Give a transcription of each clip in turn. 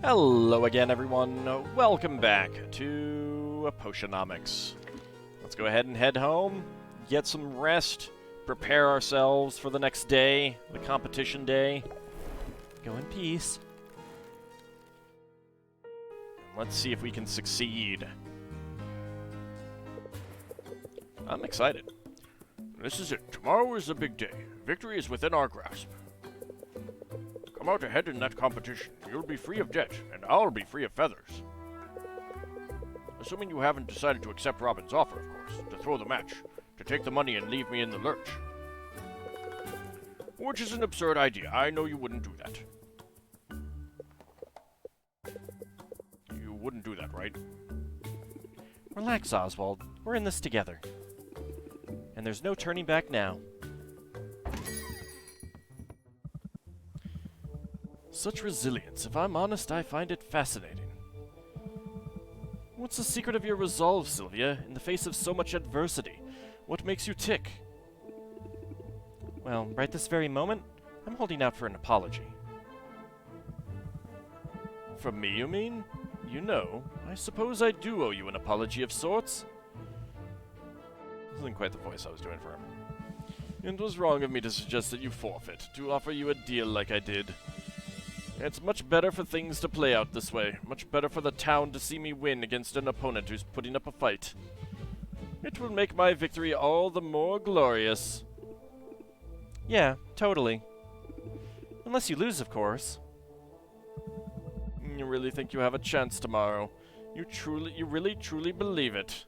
Hello again, everyone. Welcome back to Potionomics. Let's go ahead and head home, get some rest, prepare ourselves for the next day, the competition day. Go in peace. Let's see if we can succeed. I'm excited. This is it. Tomorrow is the big day. Victory is within our grasp. Come out ahead in that competition. You'll be free of debt, and I'll be free of feathers. Assuming you haven't decided to accept Robin's offer, of course, to throw the match, to take the money and leave me in the lurch. Which is an absurd idea. I know you wouldn't do that. You wouldn't do that, right? Relax, Oswald. We're in this together. And there's no turning back now. Such resilience. If I'm honest, I find it fascinating. What's the secret of your resolve, Sylvia, in the face of so much adversity? What makes you tick? Well, right this very moment, I'm holding out for an apology. From me, you mean? You know, I suppose I do owe you an apology of sorts. This isn't quite the voice I was doing for him. It was wrong of me to suggest that you forfeit, to offer you a deal like I did. It's much better for things to play out this way. Much better for the town to see me win against an opponent who's putting up a fight. It will make my victory all the more glorious. Yeah, totally. Unless you lose, of course. You really think you have a chance tomorrow? You really truly believe it?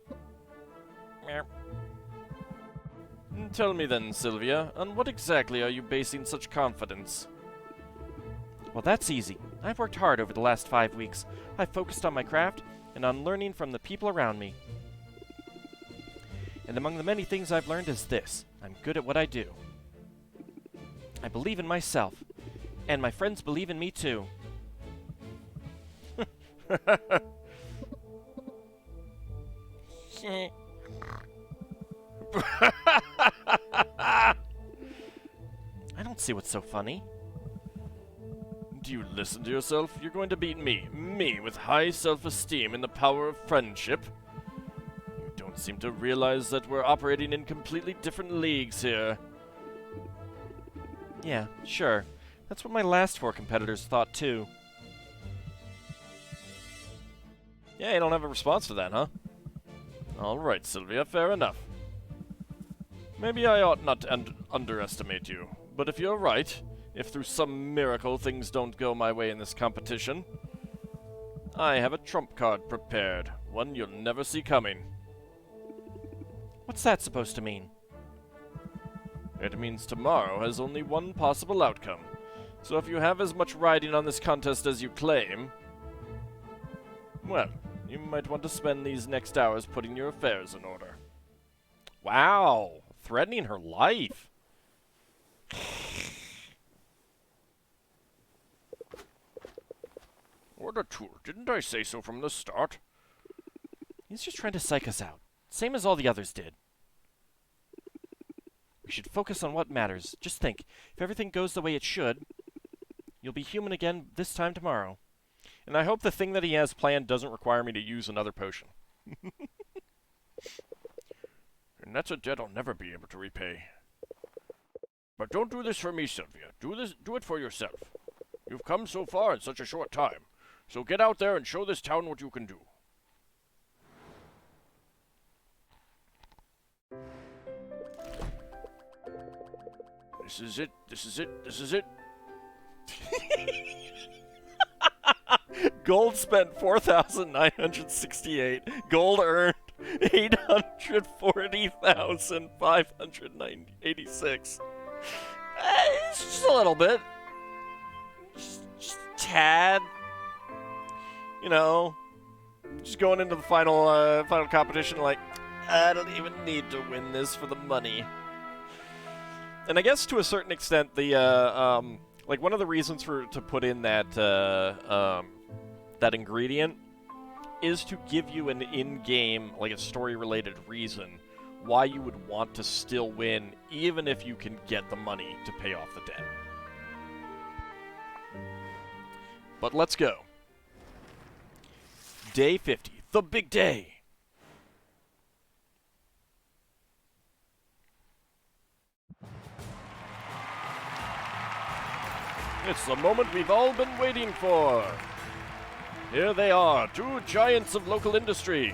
Tell me then, Sylvia, on what exactly are you basing such confidence? Well, that's easy. I've worked hard over the last 5 weeks. I've focused on my craft and on learning from the people around me. And among the many things I've learned is this. I'm good at what I do. I believe in myself. And my friends believe in me too. I don't see what's so funny. Do you listen to yourself? You're going to beat me. Me, with high self-esteem and the power of friendship. You don't seem to realize that we're operating in completely different leagues here. Yeah, sure. That's what my last 4 competitors thought, too. Yeah, you don't have a response to that, huh? Alright, Sylvia, fair enough. Maybe I ought not to underestimate you, but if you're right, if through some miracle things don't go my way in this competition, I have a trump card prepared, one you'll never see coming. What's that supposed to mean? It means tomorrow has only one possible outcome, so if you have as much riding on this contest as you claim, well, you might want to spend these next hours putting your affairs in order. Wow, threatening her life. What a tool. Didn't I say so from the start? He's just trying to psych us out, same as all the others did. We should focus on what matters. Just think, if everything goes the way it should, you'll be human again this time tomorrow. And I hope the thing that he has planned doesn't require me to use another potion. And that's a debt I'll never be able to repay. But don't do this for me, Sylvia. Do it for yourself. You've come so far in such a short time. So get out there and show this town what you can do. This is it. This is it. This is it. Gold spent 4,968. Gold earned 840,586. It's just a little bit. Just tad. You know, just going into the final competition like, I don't even need to win this for the money. And I guess to a certain extent, the like one of the reasons to put in that that ingredient is to give you an in-game, like a story-related reason why you would want to still win, even if you can get the money to pay off the debt. But let's go. Day 50, the big day. It's the moment we've all been waiting for. Here they are, two giants of local industry,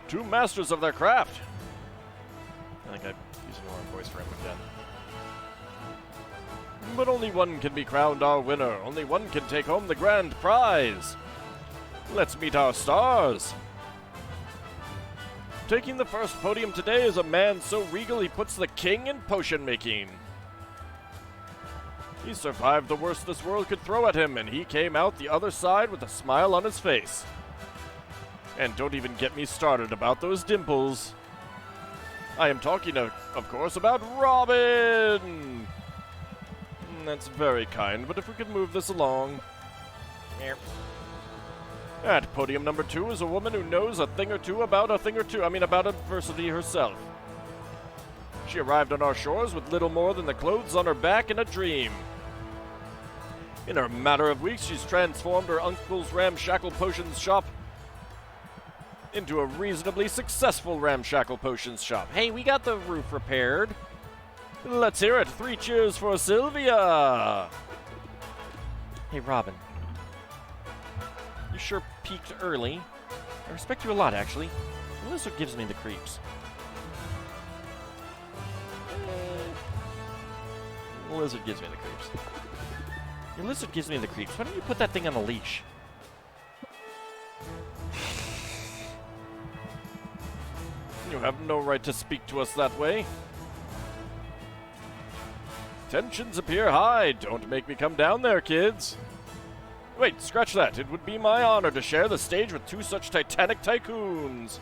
two masters of their craft. I think I'm using the wrong voice for him again. But only one can be crowned our winner. Only one can take home the grand prize. Let's meet our stars. Taking the first podium today is a man so regal he puts the king in potion making. He survived the worst this world could throw at him, and he came out the other side with a smile on his face. And don't even get me started about those dimples. I am talking, of course, about Robin! That's very kind, but if we could move this along. At podium number 2 is a woman who knows a thing or two about about adversity herself. She arrived on our shores with little more than the clothes on her back and a dream. In a matter of weeks, she's transformed her uncle's ramshackle potions shop into a reasonably successful ramshackle potions shop. Hey, we got the roof repaired. Let's hear it. 3 cheers for Sylvia! Hey, Robin. You sure peaked early. I respect you a lot, actually. The lizard gives me the creeps. The lizard gives me the creeps. Your lizard gives me the creeps. Why don't you put that thing on a leash? You have no right to speak to us that way. Tensions appear high. Don't make me come down there, kids. Wait, scratch that. It would be my honor to share the stage with 2 such titanic tycoons.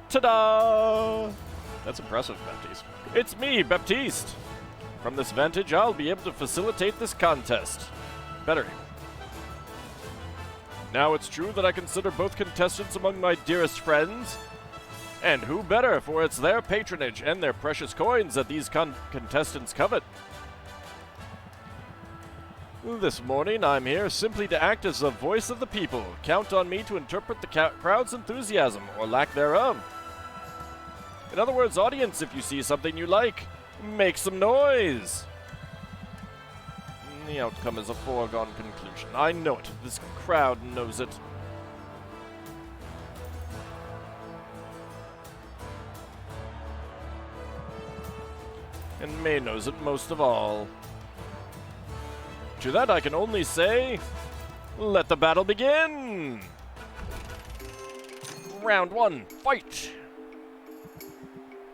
Ta-da! That's impressive, Baptiste. It's me, Baptiste. From this vantage, I'll be able to facilitate this contest. Better. Now it's true that I consider both contestants among my dearest friends. And who better, for it's their patronage and their precious coins that these contestants covet. This morning, I'm here simply to act as the voice of the people. Count on me to interpret the crowd's enthusiasm, or lack thereof. In other words, audience, if you see something you like, make some noise! The outcome is a foregone conclusion. I know it. This crowd knows it. And May knows it most of all. To that I can only say, let the battle begin! Round 1, fight!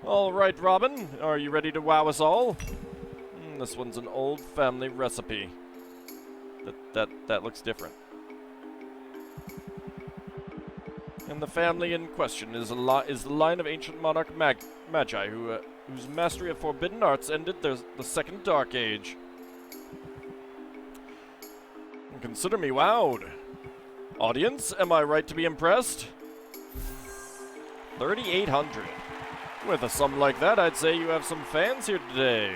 Alright, Robin, are you ready to wow us all? This one's an old family recipe. That looks different. And the family in question is the line of ancient monarch Magi, whose mastery of forbidden arts ended the Second Dark Age. And consider me wowed. Audience, am I right to be impressed? 3,800. With a sum like that, I'd say you have some fans here today.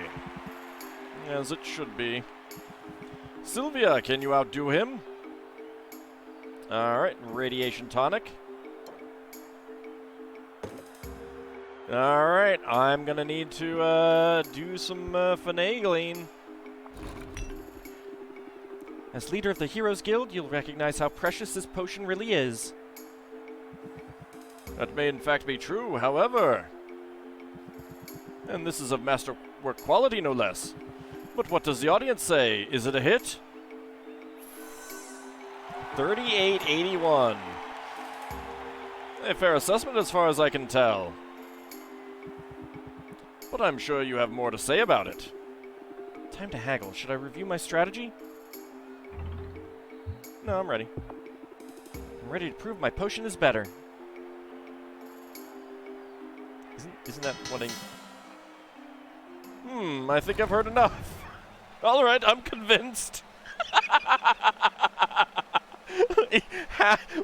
As it should be. Sylvia, can you outdo him? Alright, radiation tonic. Alright, I'm gonna need to do some finagling. As leader of the Heroes Guild, you'll recognize how precious this potion really is. That may in fact be true, however. And this is of masterwork quality, no less. But what does the audience say? Is it a hit? 3881. A fair assessment as far as I can tell. But I'm sure you have more to say about it. Time to haggle. Should I review my strategy? No, I'm ready. I'm ready to prove my potion is better. Isn't that what I think I've heard enough. Alright, I'm convinced.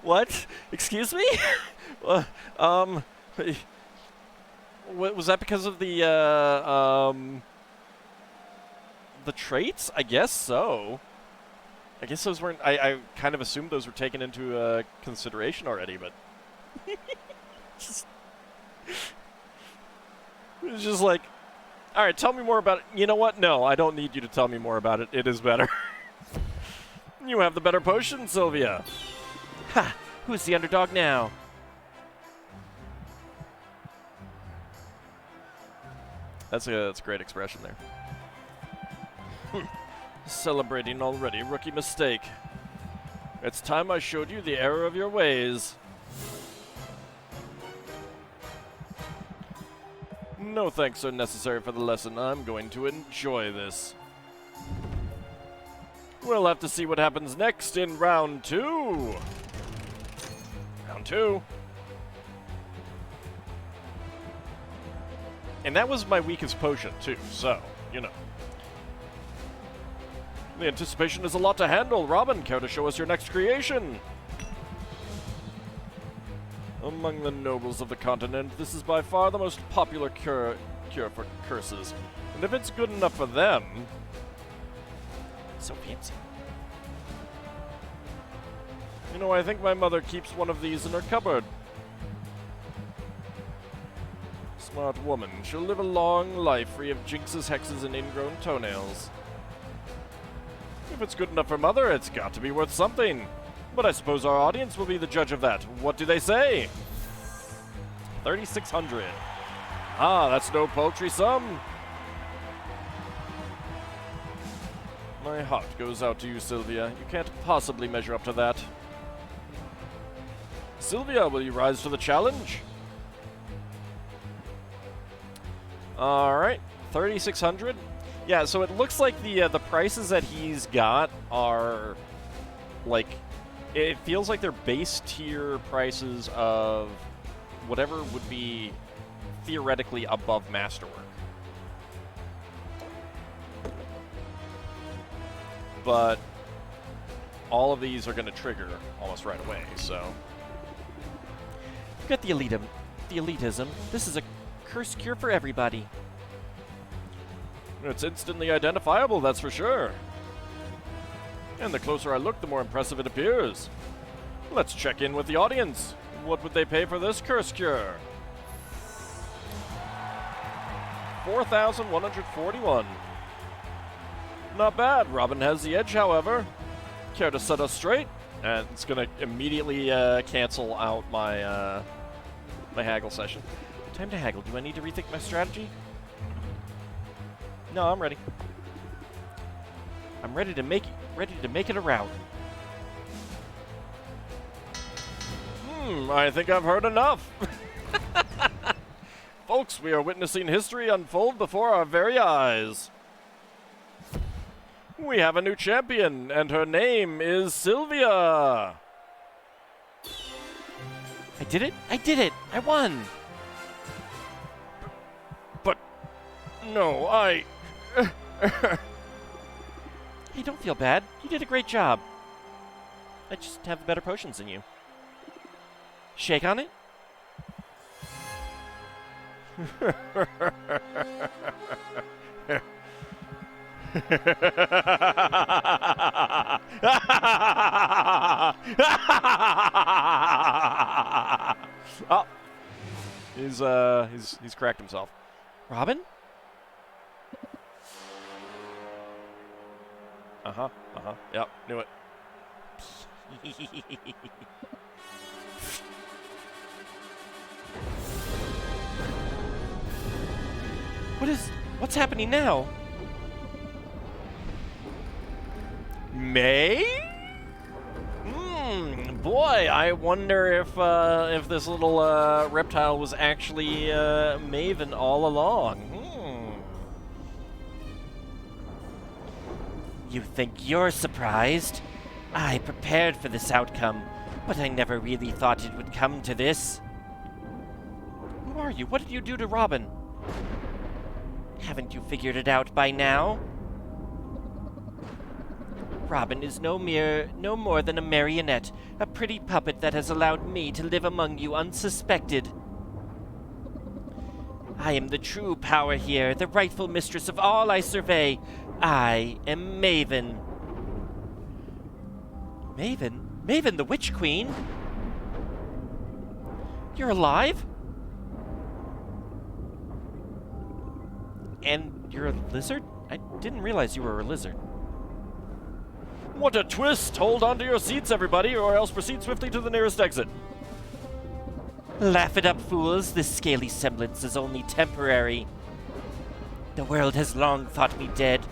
What? Excuse me? Was that because of the traits? I guess so. I guess those weren't... I kind of assumed those were taken into consideration already, but... It's just like... Alright, tell me more about it. You know what? No, I don't need you to tell me more about it. It is better. You have the better potion, Sylvia. Ha! Who's the underdog now? That's a great expression there. Celebrating already, rookie mistake. It's time I showed you the error of your ways. No thanks are necessary for the lesson. I'm going to enjoy this. We'll have to see what happens next in round 2. Round 2. And that was my weakest potion, too, so, you know. The anticipation is a lot to handle. Robin, care to show us your next creation? Among the nobles of the continent, this is by far the most popular cure for curses. And if it's good enough for them... So fancy. You know, I think my mother keeps one of these in her cupboard. Smart woman. She'll live a long life free of jinxes, hexes, and ingrown toenails. If it's good enough for Mother, it's got to be worth something. But I suppose our audience will be the judge of that. What do they say? 3,600. Ah, that's no paltry sum. My heart goes out to you, Sylvia. You can't possibly measure up to that. Sylvia, will you rise to the challenge? Alright, 3,600. Yeah, so it looks like the prices that he's got are, like, it feels like they're base tier prices of whatever would be theoretically above Masterwork. But all of these are going to trigger almost right away, so... Forget the elitism. This is a curse cure for everybody. It's instantly identifiable, that's for sure. And the closer I look, the more impressive it appears. Let's check in with the audience. What would they pay for this curse cure? 4,141. Not bad. Robin has the edge, however. Care to set us straight? And it's going to immediately cancel out my my haggle session. Time to haggle. Do I need to rethink my strategy? No, I'm ready. I'm ready to make it a rout. I think I've heard enough. Folks, we are witnessing history unfold before our very eyes. We have a new champion, and her name is Sylvia. I did it! I did it! I won! But, no, Hey, don't feel bad. You did a great job. I just have better potions than you. Shake on it? Oh, he's cracked himself. Robin? Yep, knew it. What's happening now? May? Boy, I wonder if this little reptile was actually Maven all along. You think you're surprised? I prepared for this outcome, but I never really thought it would come to this. Who are you? What did you do to Robin? Haven't you figured it out by now? Robin is no more than a marionette, a pretty puppet that has allowed me to live among you unsuspected. I am the true power here, the rightful mistress of all I survey. I am Maven. Maven? Maven, the Witch Queen? You're alive? And you're a lizard? I didn't realize you were a lizard. What a twist! Hold on to your seats, everybody, or else proceed swiftly to the nearest exit. Laugh it up, fools. This scaly semblance is only temporary. The world has long thought me dead,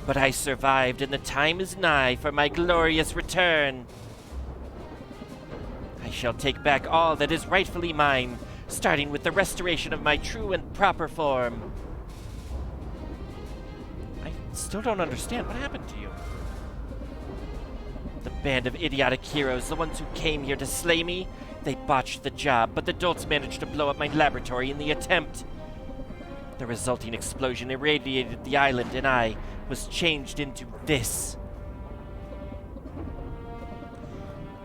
but I survived, and the time is nigh for my glorious return. I shall take back all that is rightfully mine, starting with the restoration of my true and proper form. I still don't understand. What happened to you? The band of idiotic heroes, the ones who came here to slay me, they botched the job, but the dolts managed to blow up my laboratory in the attempt. The resulting explosion irradiated the island, and I was changed into this.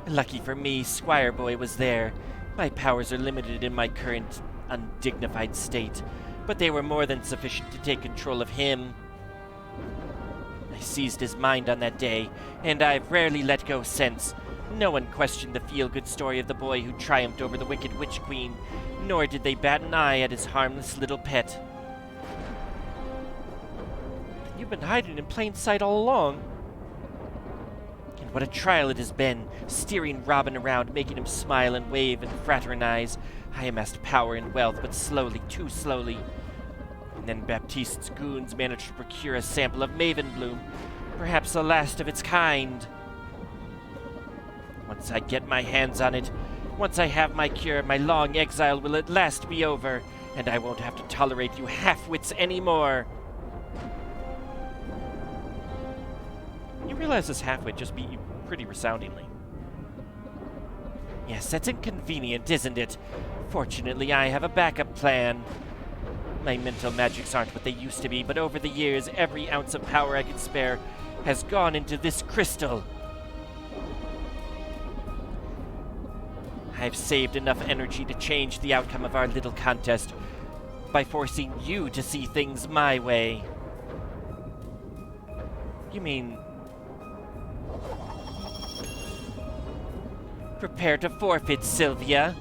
Lucky for me, Squire Boy was there. My powers are limited in my current undignified state, but they were more than sufficient to take control of him. I seized his mind on that day, and I've rarely let go since. No one questioned the feel-good story of the boy who triumphed over the wicked Witch Queen, nor did they bat an eye at his harmless little pet. You've been hiding in plain sight all along. And what a trial it has been, steering Robin around, making him smile and wave and fraternize. I amassed power and wealth, but slowly, too slowly. And then Baptiste's goons managed to procure a sample of Maven Bloom, perhaps the last of its kind. Once I get my hands on it, once I have my cure, my long exile will at last be over, and I won't have to tolerate you half-wits anymore. You realize this half-wit just beat you pretty resoundingly. Yes, that's inconvenient, isn't it? Fortunately, I have a backup plan. My mental magics aren't what they used to be, but over the years, every ounce of power I could spare has gone into this crystal. I've saved enough energy to change the outcome of our little contest by forcing you to see things my way. You mean... Prepare to forfeit, Sylvia.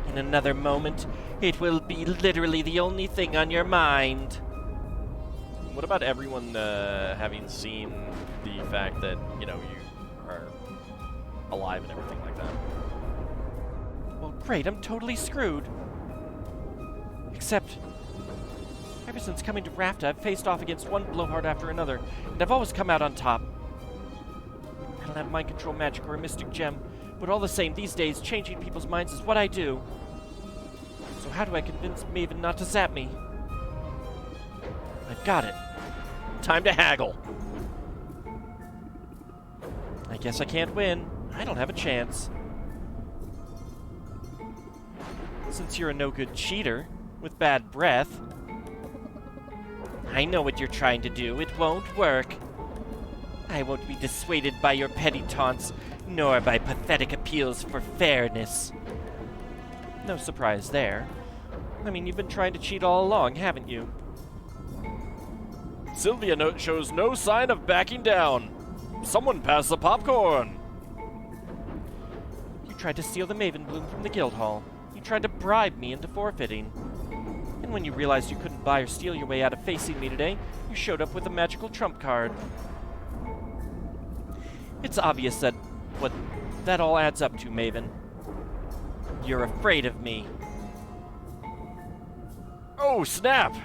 In another moment, it will be literally the only thing on your mind. What about everyone having seen the fact that, you are alive and everything like that? Well, great, I'm totally screwed. Except, ever since coming to Rafta, I've faced off against one blowhard after another, and I've always come out on top. I don't have mind control magic or a mystic gem, but all the same, these days, changing people's minds is what I do. So how do I convince Maven not to zap me? I've got it. Time to haggle. I guess I can't win. I don't have a chance. Since you're a no-good cheater with bad breath. I know what you're trying to do. It won't work. I won't be dissuaded by your petty taunts, nor by pathetic appeals for fairness. No surprise there. I mean, you've been trying to cheat all along, haven't you? Sylvia shows no sign of backing down. Someone pass the popcorn. You tried to steal the Maven Bloom from the guild hall. You tried to bribe me into forfeiting. And when you realized you couldn't buy or steal your way out of facing me today, you showed up with a magical trump card. It's obvious that what that all adds up to, Maven. You're afraid of me. Oh, snap!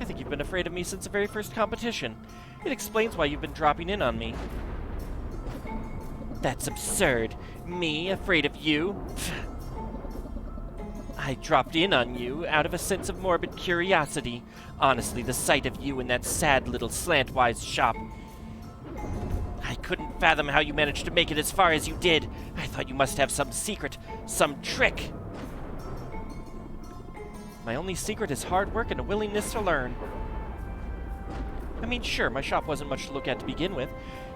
I think you've been afraid of me since the very first competition. It explains why you've been dropping in on me. That's absurd. Me, afraid of you? I dropped in on you out of a sense of morbid curiosity. Honestly, the sight of you in that sad little slantwise shop. I couldn't fathom how you managed to make it as far as you did. I thought you must have some secret, some trick. My only secret is hard work and a willingness to learn. I mean, sure, my shop wasn't much to look at to begin with.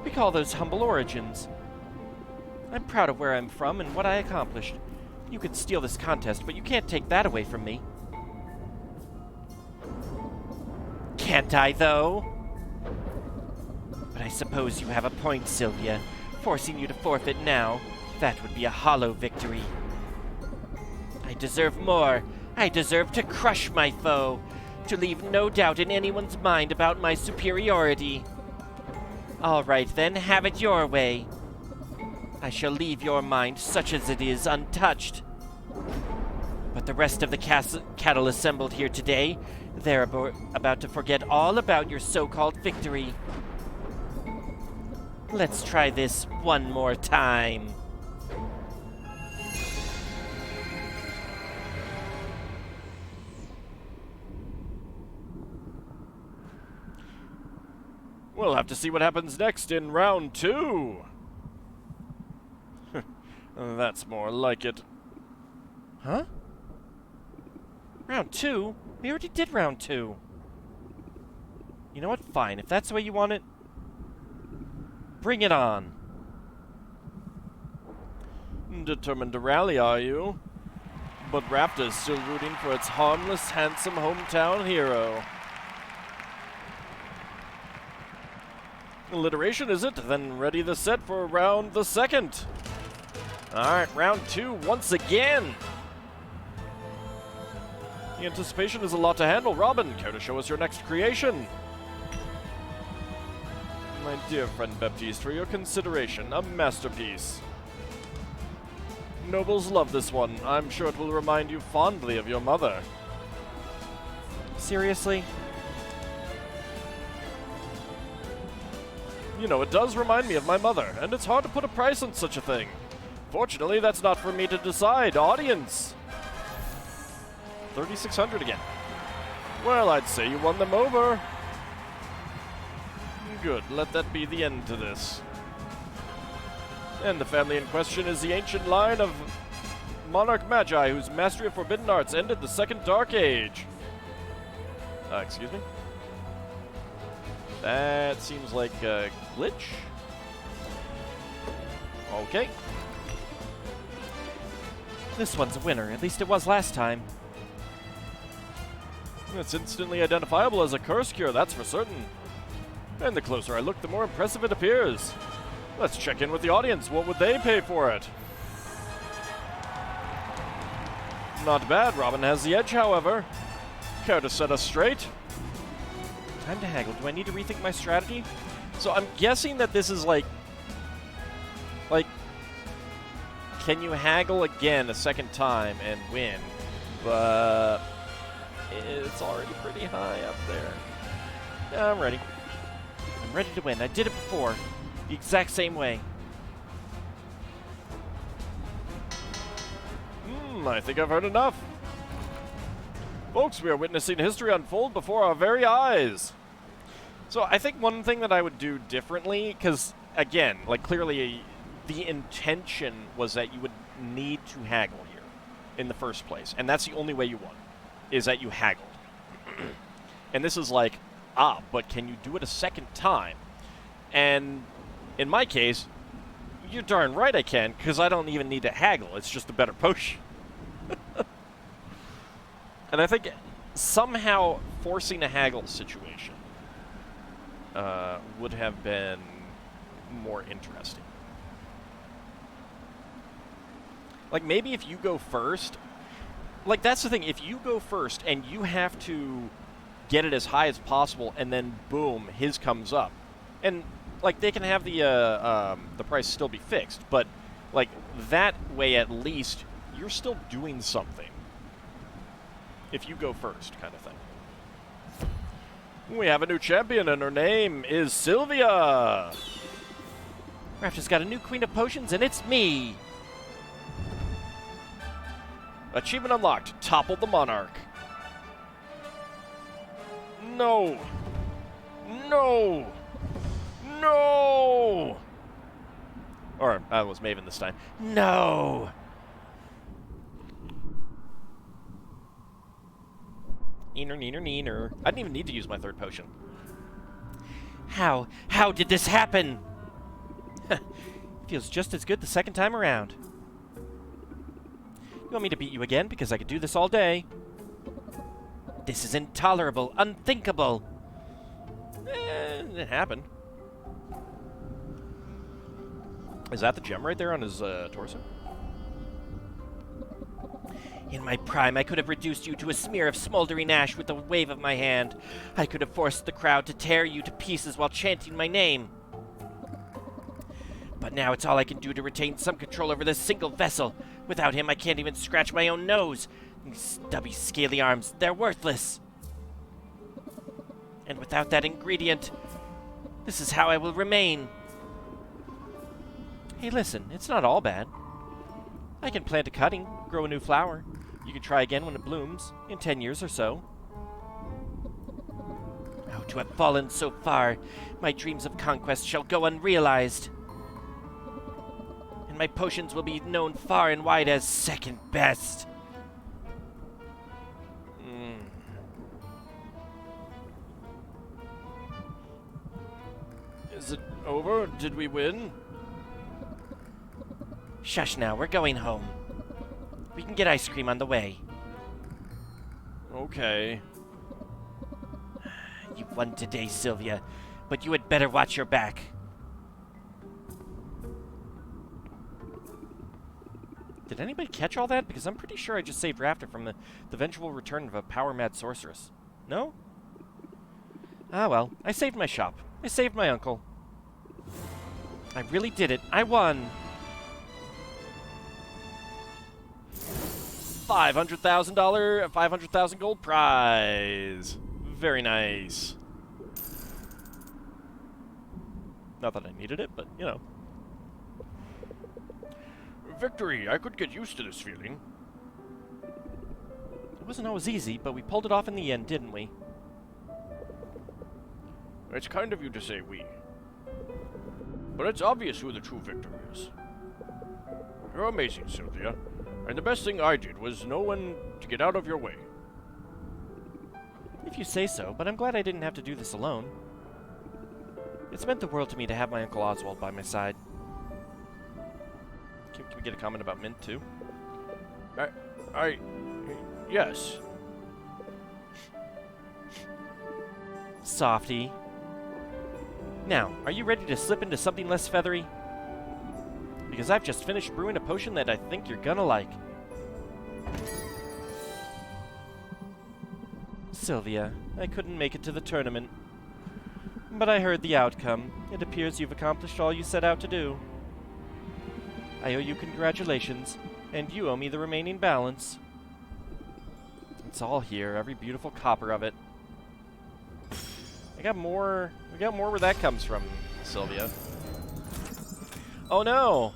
We call those humble origins. I'm proud of where I'm from and what I accomplished. You could steal this contest, but you can't take that away from me. Can't I, though? I suppose you have a point, Sylvia. Forcing you to forfeit now, that would be a hollow victory. I deserve more. I deserve to crush my foe, to leave no doubt in anyone's mind about my superiority. All right, then, have it your way. I shall leave your mind, such as it is, untouched. But the rest of the cattle assembled here today, they're about to forget all about your so-called victory. Let's try this one more time. We'll have to see what happens next in round 2. That's more like it. Huh? Round 2? We already did round 2. You know what? Fine. If that's the way you want it, bring it on. Determined to rally, are you? But Raptor's still rooting for its harmless, handsome hometown hero. Alliteration, is it? Then ready the set for round the 2nd. Alright, round 2 once again. The anticipation is a lot to handle. Robin, care to show us your next creation? My dear friend Baptiste, for your consideration, a masterpiece. Nobles love this one. I'm sure it will remind you fondly of your mother. Seriously? You know, it does remind me of my mother, and it's hard to put a price on such a thing. Fortunately, that's not for me to decide. Audience! 3,600 again. Well, I'd say you won them over. Good, let that be the end to this. And the family in question is the ancient line of Monarch Magi, whose mastery of forbidden arts ended the Second Dark Age. Excuse me? That seems like a glitch. Okay. This one's a winner. At least it was last time. It's instantly identifiable as a curse cure, that's for certain. And the closer I look, the more impressive it appears. Let's check in with the audience. What would they pay for it? Not bad. Robin has the edge, however. Care to set us straight? Time to haggle. Do I need to rethink my strategy? So I'm guessing that this is like, can you haggle again a second time and win? But it's already pretty high up there. Yeah, I'm ready. I'm ready to win. I did it before. The exact same way. I think I've heard enough. Folks, we are witnessing history unfold before our very eyes. So I think one thing that I would do differently, because, again, like, clearly the intention was that you would need to haggle here in the first place. And that's the only way you won, is that you haggled. And this is like, but can you do it a second time? And in my case, you're darn right I can, because I don't even need to haggle. It's just a better potion. And I think somehow forcing a haggle situation would have been more interesting. Like, maybe if you go first, like, that's the thing. If you go first and you have to get it as high as possible, and then boom, his comes up, and like, they can have the price still be fixed, but like, that way at least you're still doing something if you go first, kind of thing. We have a new champion, and her name is Sylvia. Raptor's got a new queen of potions, and it's me. Achievement unlocked. Topple the monarch. No. No. No. Or that was Maven this time. No. Neener, neener, neener. I didn't even need to use my third potion. How? How did this happen? Feels just as good the second time around. You want me to beat you again? Because I could do this all day. This is intolerable, unthinkable. It happened. Is that the gem right there on his torso? In my prime, I could have reduced you to a smear of smoldering ash with a wave of my hand. I could have forced the crowd to tear you to pieces while chanting my name. But now it's all I can do to retain some control over this single vessel. Without him, I can't even scratch my own nose. These stubby, scaly arms, they're worthless. And without that ingredient, this is how I will remain. Hey, listen, it's not all bad. I can plant a cutting, grow a new flower. You can try again when it blooms, in 10 years or so. Oh, to have fallen so far, my dreams of conquest shall go unrealized. And my potions will be known far and wide as second best. Is it over? Did we win? Shush now, we're going home. We can get ice cream on the way. Okay. You won today, Sylvia, but you had better watch your back. Did anybody catch all that? Because I'm pretty sure I just saved Rafter from the eventual return of a power-mad sorceress. No? Ah, well. I saved my shop. I saved my uncle. I really did it. I won! $500,000, 500,000 gold prize. Very nice. Not that I needed it, but, you know. Victory! I could get used to this feeling. It wasn't always easy, but we pulled it off in the end, didn't we? It's kind of you to say we. But it's obvious who the true victor is. You're amazing, Sylvia. And the best thing I did was know when to get out of your way. If you say so, but I'm glad I didn't have to do this alone. It's meant the world to me to have my Uncle Oswald by my side. Can we get a comment about Mint, too? Yes. Softy. Now, are you ready to slip into something less feathery? Because I've just finished brewing a potion that I think you're gonna like. Sylvia, I couldn't make it to the tournament. But I heard the outcome. It appears you've accomplished all you set out to do. I owe you congratulations, and you owe me the remaining balance. It's all here, every beautiful copper of it. We got more where that comes from, Sylvia. Oh no!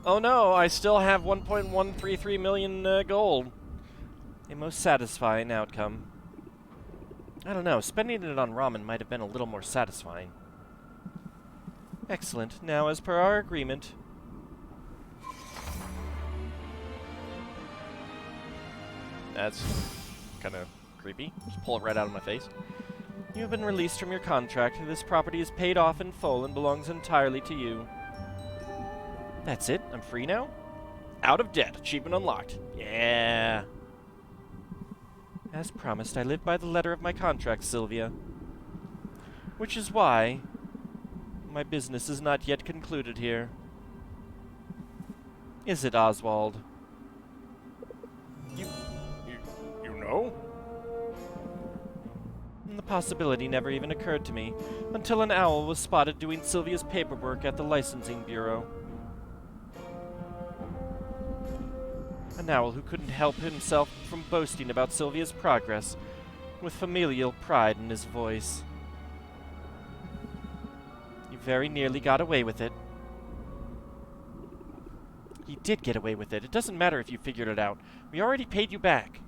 Oh no, I still have 1.133 million gold. A most satisfying outcome. I don't know, spending it on ramen might have been a little more satisfying. Excellent. Now, as per our agreement... That's kind of creepy. Just pull it right out of my face. You have been released from your contract. This property is paid off in full and belongs entirely to you. That's it? I'm free now? Out of debt. Achievement unlocked. Yeah. As promised, I live by the letter of my contract, Sylvia. Which is why my business is not yet concluded here. Is it, Oswald? You know? The possibility never even occurred to me until an owl was spotted doing Sylvia's paperwork at the licensing bureau. An owl who couldn't help himself from boasting about Sylvia's progress, with familial pride in his voice. You very nearly got away with it. You did get away with it. It doesn't matter if you figured it out. We already paid you back.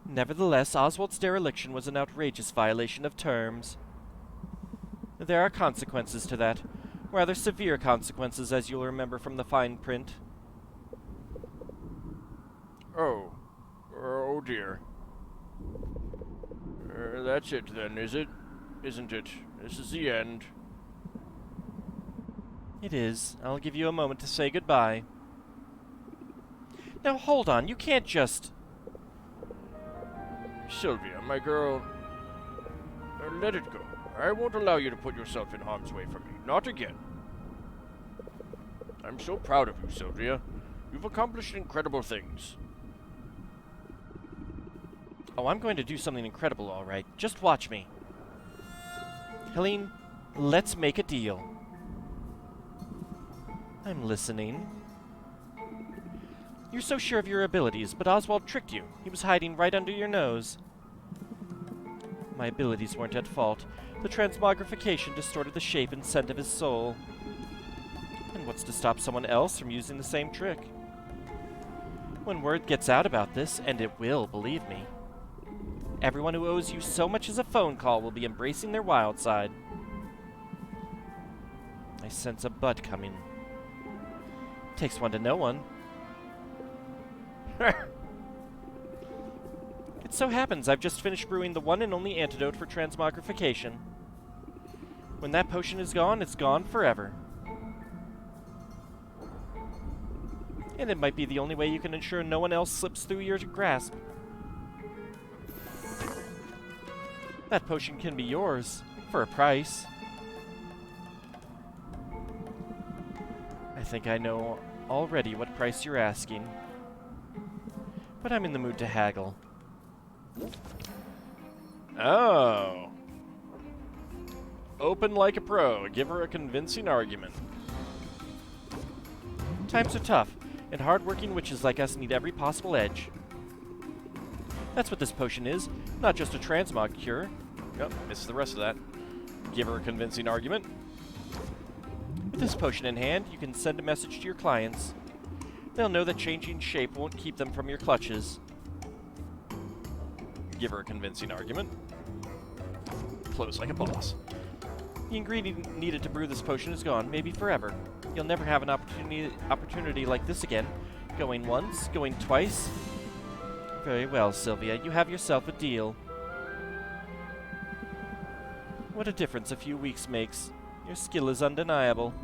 Nevertheless, Oswald's dereliction was an outrageous violation of terms. There are consequences to that. Rather severe consequences, as you'll remember from the fine print. Oh dear. That's it then, is it? Isn't it? This is the end. It is. I'll give you a moment to say goodbye. Now hold on, you can't just... Sylvia, my girl, let it go. I won't allow you to put yourself in harm's way for me. Not again. I'm so proud of you, Sylvia. You've accomplished incredible things. Oh, I'm going to do something incredible, all right. Just watch me. Helene, let's make a deal. I'm listening. You're so sure of your abilities, but Oswald tricked you. He was hiding right under your nose. My abilities weren't at fault. The transmogrification distorted the shape and scent of his soul. And what's to stop someone else from using the same trick? When word gets out about this, and it will, believe me, everyone who owes you so much as a phone call will be embracing their wild side. I sense a bud coming. Takes one to know one. It so happens I've just finished brewing the one and only antidote for transmogrification. When that potion is gone, it's gone forever. And it might be the only way you can ensure no one else slips through your grasp. That potion can be yours, for a price. I think I know already what price you're asking. But I'm in the mood to haggle. Oh. Open like a pro. Give her a convincing argument. Times are tough, and hard-working witches like us need every possible edge. That's what this potion is, not just a transmog cure. Yep, missed the rest of that. Give her a convincing argument. With this potion in hand, you can send a message to your clients. They'll know that changing shape won't keep them from your clutches. Give her a convincing argument. Close like a boss. The ingredient needed to brew this potion is gone, maybe forever. You'll never have an opportunity like this again. Going once, going twice. Very well, Sylvia, you have yourself a deal. What a difference a few weeks makes. Your skill is undeniable.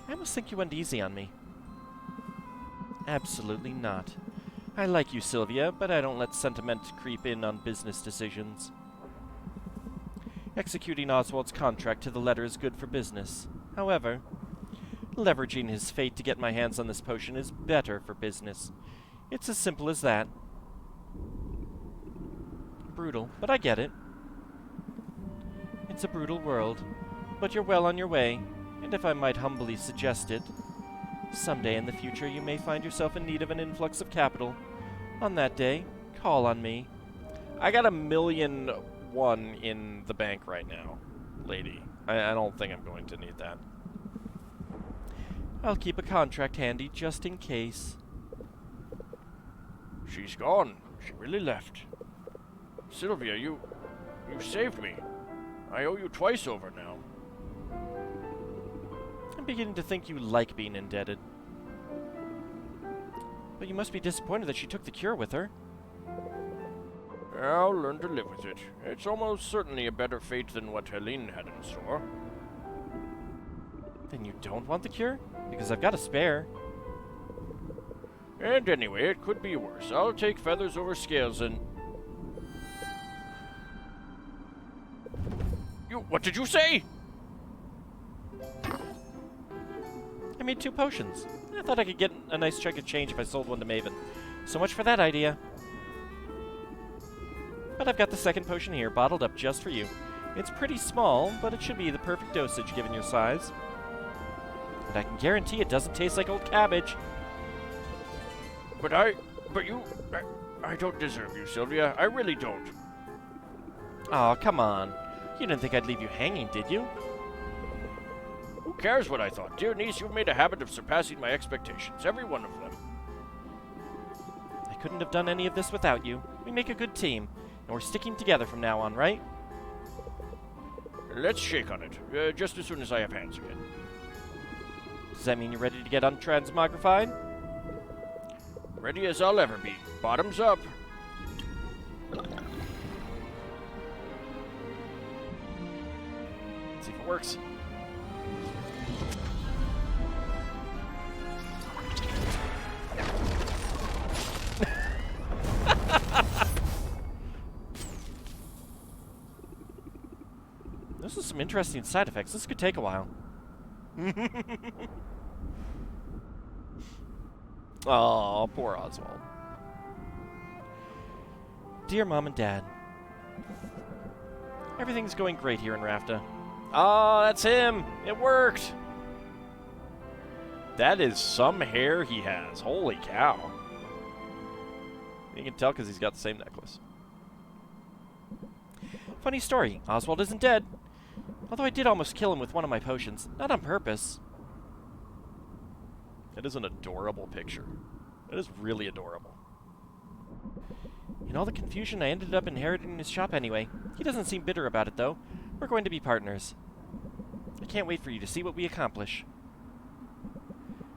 I almost think you went easy on me. Absolutely not. I like you, Sylvia, but I don't let sentiment creep in on business decisions. Executing Oswald's contract to the letter is good for business. However, leveraging his fate to get my hands on this potion is better for business. It's as simple as that. Brutal, but I get it. It's a brutal world, but you're well on your way, and if I might humbly suggest it, someday in the future you may find yourself in need of an influx of capital. On that day, call on me. I got $1,000,001 in the bank right now, lady. I don't think I'm going to need that. I'll keep a contract handy just in case. She's gone. She really left. Sylvia, you saved me. I owe you twice over now. I'm beginning to think you like being indebted. But you must be disappointed that she took the cure with her. I'll learn to live with it. It's almost certainly a better fate than what Helene had in store. Then you don't want the cure? Because I've got a spare. And anyway, it could be worse. I'll take feathers over scales and... What did you say? I made 2 potions. I thought I could get a nice chunk of change if I sold one to Maven. So much for that idea. But I've got the second potion here, bottled up just for you. It's pretty small, but it should be the perfect dosage given your size. And I can guarantee it doesn't taste like old cabbage. But I don't deserve you, Sylvia. I really don't. Aw, come on. You didn't think I'd leave you hanging, did you? Who cares what I thought? Dear niece, you've made a habit of surpassing my expectations, every one of them. I couldn't have done any of this without you. We make a good team, and we're sticking together from now on, right? Let's shake on it, just as soon as I have hands again. Does that mean you're ready to get untransmogrified? Ready as I'll ever be. Bottoms up. Let's see if it works. Those are some interesting side effects. This could take a while. Oh, poor Oswald. Dear Mom and Dad, everything's going great here in Rafta. Oh, that's him. It worked. That is some hair he has. Holy cow. You can tell because he's got the same necklace. Funny story, Oswald isn't dead. Although I did almost kill him with one of my potions. Not on purpose. It is an adorable picture. It is really adorable. In all the confusion, I ended up inheriting his shop anyway. He doesn't seem bitter about it, though. We're going to be partners. I can't wait for you to see what we accomplish.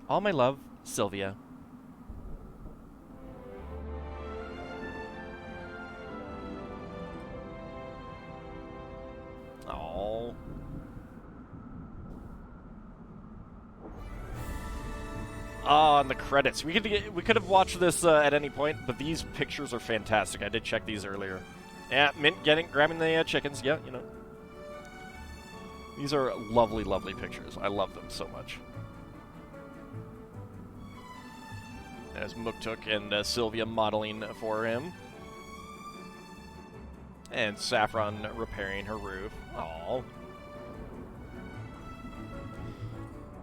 All my love, Sylvia. Oh. Oh, and the credits. We could have watched this at any point, but these pictures are fantastic. I did check these earlier. Yeah, Mint grabbing the chickens. Yeah, you know. These are lovely, lovely pictures. I love them so much. There's Muktuk and Sylvia modeling for him. And Saffron repairing her roof. Aww.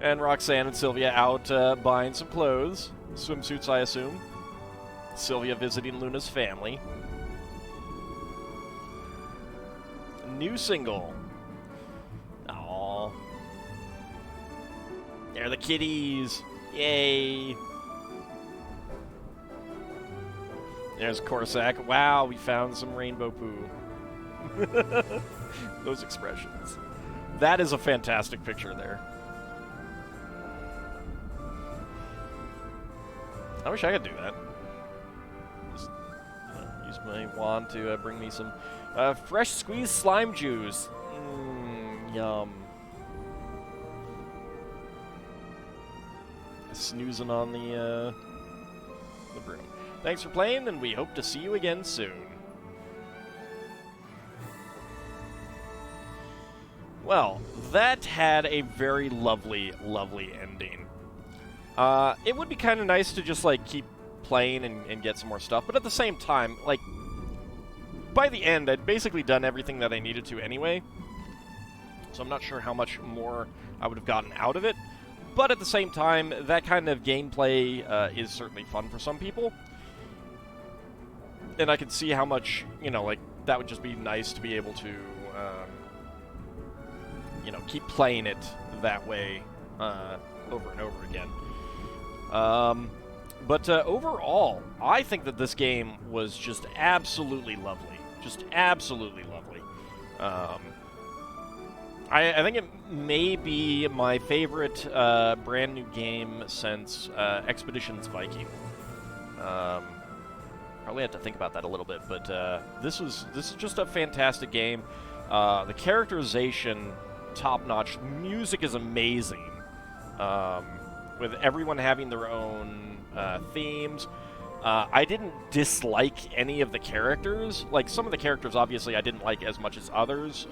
And Roxanne and Sylvia out buying some clothes. Swimsuits, I assume. Sylvia visiting Luna's family. New single. Aww. They're the kitties. Yay. There's Corsac. Wow, we found some rainbow poo. Those expressions. That is a fantastic picture there. I wish I could do that. Just use my wand to bring me some fresh squeezed slime juice. Yum. Snoozing on the broom. Thanks for playing, and we hope to see you again soon. Well, that had a very lovely, lovely ending. It would be kind of nice to just, like, keep playing and get some more stuff, but at the same time, like, by the end, I'd basically done everything that I needed to anyway, so I'm not sure how much more I would have gotten out of it, but at the same time, that kind of gameplay is certainly fun for some people, and I can see how much, you know, like, that would just be nice to be able to, you know, keep playing it that way over and over again. But overall, I think that this game was just absolutely lovely. Just absolutely lovely. I think it may be my favorite brand new game since Expeditions Viking. Probably have to think about that a little bit, but this is just a fantastic game. The characterization, top-notch. Music is amazing. With everyone having their own themes. I didn't dislike any of the characters. Like, some of the characters, obviously, I didn't like as much as others.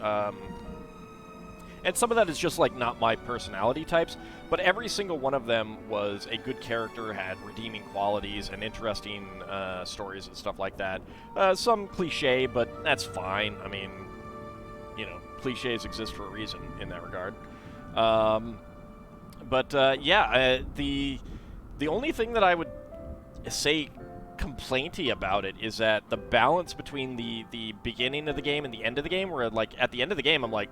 And some of that is just, like, not my personality types. But every single one of them was a good character, had redeeming qualities and interesting stories and stuff like that. Some cliche, but that's fine. I mean, you know, cliches exist for a reason in that regard. Yeah, the only thing that I would say complainty about it is that the balance between the beginning of the game and the end of the game, where, like, at the end of the game, I'm like,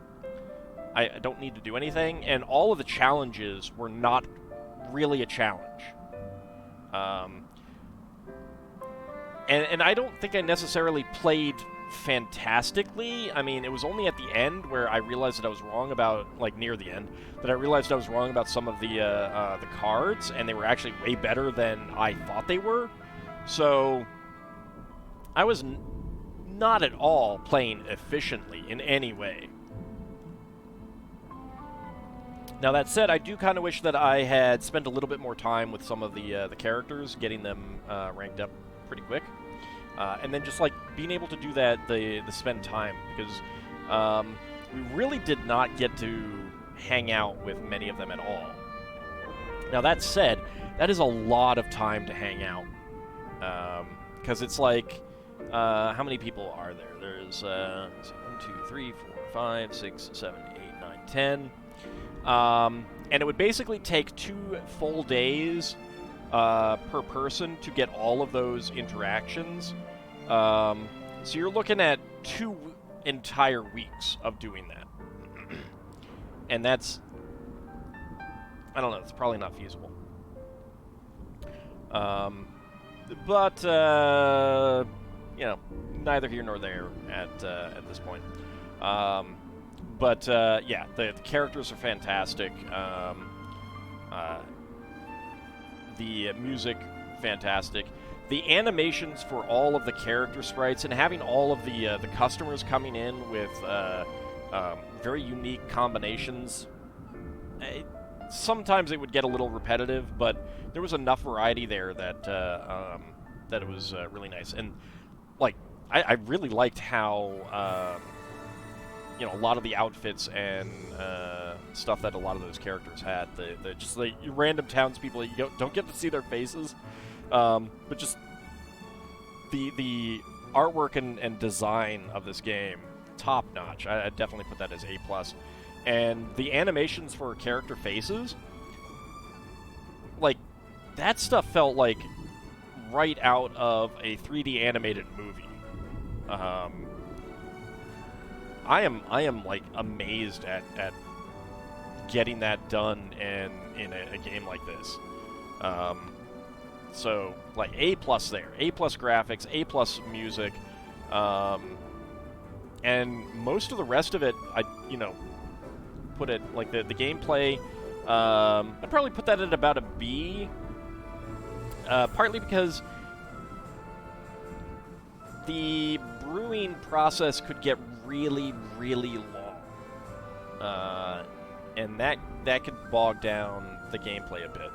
I don't need to do anything, and all of the challenges were not really a challenge. And I don't think I necessarily played fantastically. I mean, it was only at the end where I realized that I was wrong about, like, near the end, that I realized I was wrong about some of the cards, and they were actually way better than I thought they were. So I was not at all playing efficiently in any way. Now, that said, I do kind of wish that I had spent a little bit more time with some of the characters, getting them ranked up pretty quick. And then just, like, being able to do that, the spend time, because we really did not get to hang out with many of them at all. Now, that said, that is a lot of time to hang out. Because it's like, how many people are there? There's 1, 2, 3, 4, 5, 6, 7, 8, 9, 10. And it would basically take 2 full days per person to get all of those interactions. So you're looking at 2 entire weeks of doing that. And that's, I don't know, it's probably not feasible. But you know, neither here nor there at this point. But yeah, the characters are fantastic. The music, fantastic. The animations for all of the character sprites and having all of the customers coming in with very unique combinations. Sometimes it would get a little repetitive, but there was enough variety there that that it was really nice. And like, I really liked how you know, a lot of the outfits and stuff that a lot of those characters had. The just like random townspeople, you don't get to see their faces, but just the artwork and design of this game, top notch. I'd definitely put that as A+. And the animations for character faces, like, that stuff felt like right out of a 3D animated movie. I am like amazed at getting that done in a game like this. So like A+ there, A+ graphics, A+ music, and most of the rest of it, I put it like the gameplay. I'd probably put that at about a B. Partly because the brewing process could get really, really long, and that could bog down the gameplay a bit.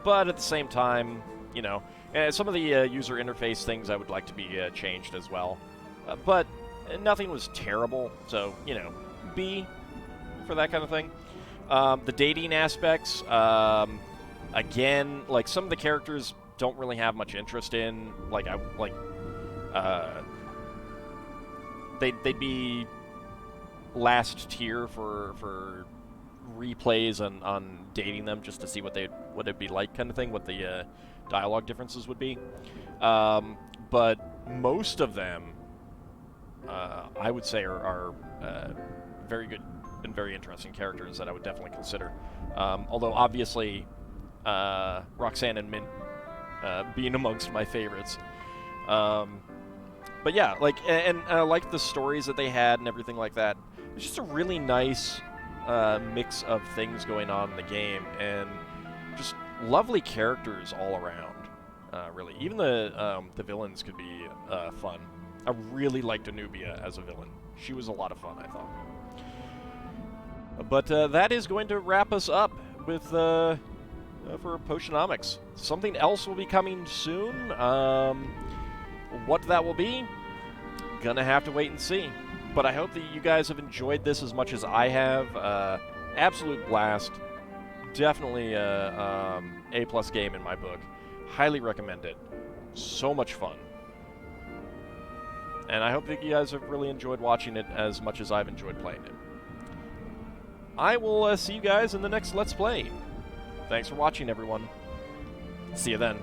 But at the same time, you know, some of the user interface things I would like to be changed as well. But nothing was terrible, so, you know, B for that kind of thing. The dating aspects, again, like, some of the characters don't really have much interest in. Like, they'd be last tier for replays on dating them, just to see what it'd be like, kind of thing, what the dialogue differences would be. But most of them, I would say, are very good and very interesting characters that I would definitely consider. Although obviously, Roxanne and Mint being amongst my favorites. But yeah, like, and I liked the stories that they had and everything like that. It's just a really nice mix of things going on in the game, and just lovely characters all around. Really, even the villains could be fun. I really liked Anubia as a villain. She was a lot of fun, I thought. But that is going to wrap us up with for Potionomics. Something else will be coming soon. What that will be, gonna have to wait and see. But I hope that you guys have enjoyed this as much as I have. Absolute blast. Definitely a A+ game in my book. Highly recommend it. So much fun. And I hope that you guys have really enjoyed watching it as much as I've enjoyed playing it. I will see you guys in the next Let's Play. Thanks for watching, everyone. See you then.